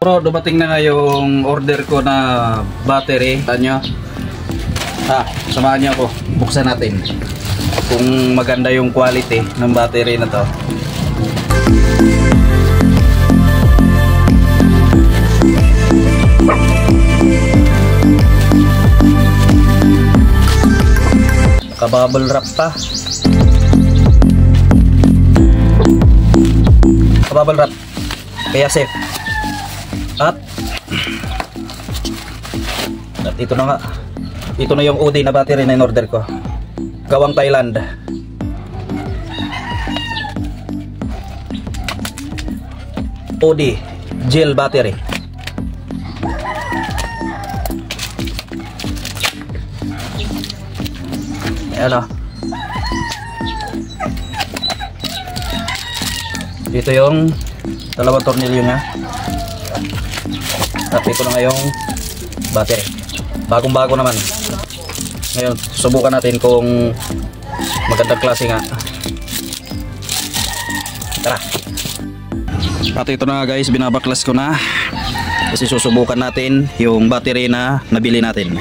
Pro, dumating na nga yung order ko na battery. Tanyo. Samahan niyo ako. Buksan natin kung maganda yung quality ng battery na to. Naka-bubble wrap pa. Naka-bubble wrap. Kaya safe. At ito na nga. Ito na yung OD na battery na in-order ko. Gawang Thailand. OD gel battery. Ayan o. Dito yung dalawang tornilyo nya. At ito na nga yung battery. Bagong bago naman. Ngayon subukan natin kung magandang klase nga. Tara. At ito na guys, binabaklas ko na. Kasi susubukan natin yung battery na nabili natin.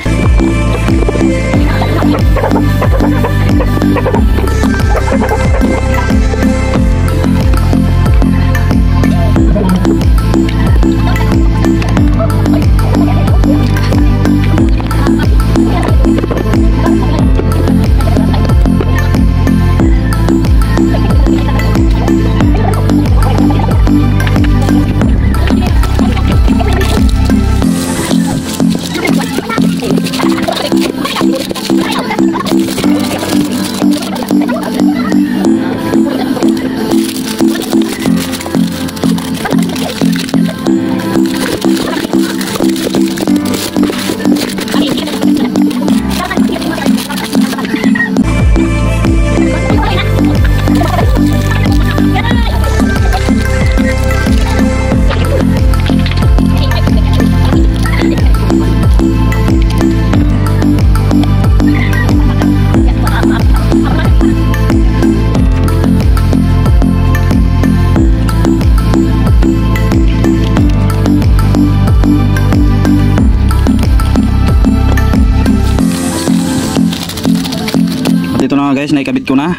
Ito na nga guys, naikabit ko na.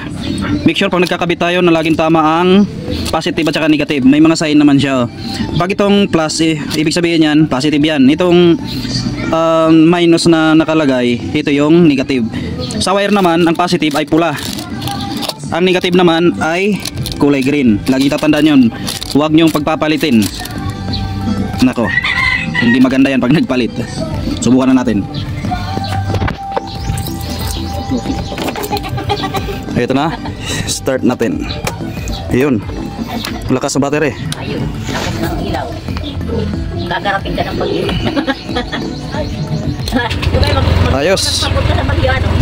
Make sure pag nagkakabit tayo na laging tama ang positive at saka negative. May mga sign naman siya. Pag itong plus, ibig sabihin yan, positive yan. Itong minus na nakalagay, ito yung negative. Sa wire naman, ang positive ay pula. Ang negative naman ay kulay green. Lagi tatandaan yun. Huwag nyong pagpapalitin. Nako, hindi maganda yan pag nagpalit. Subukan na natin. Ito na, start natin. Ayun, lakas ng battery. Ayun, lakas ng ilaw. Gagarapin ka ng pag-ilaw. Ayos. Magpunta sa Bagyo, ano?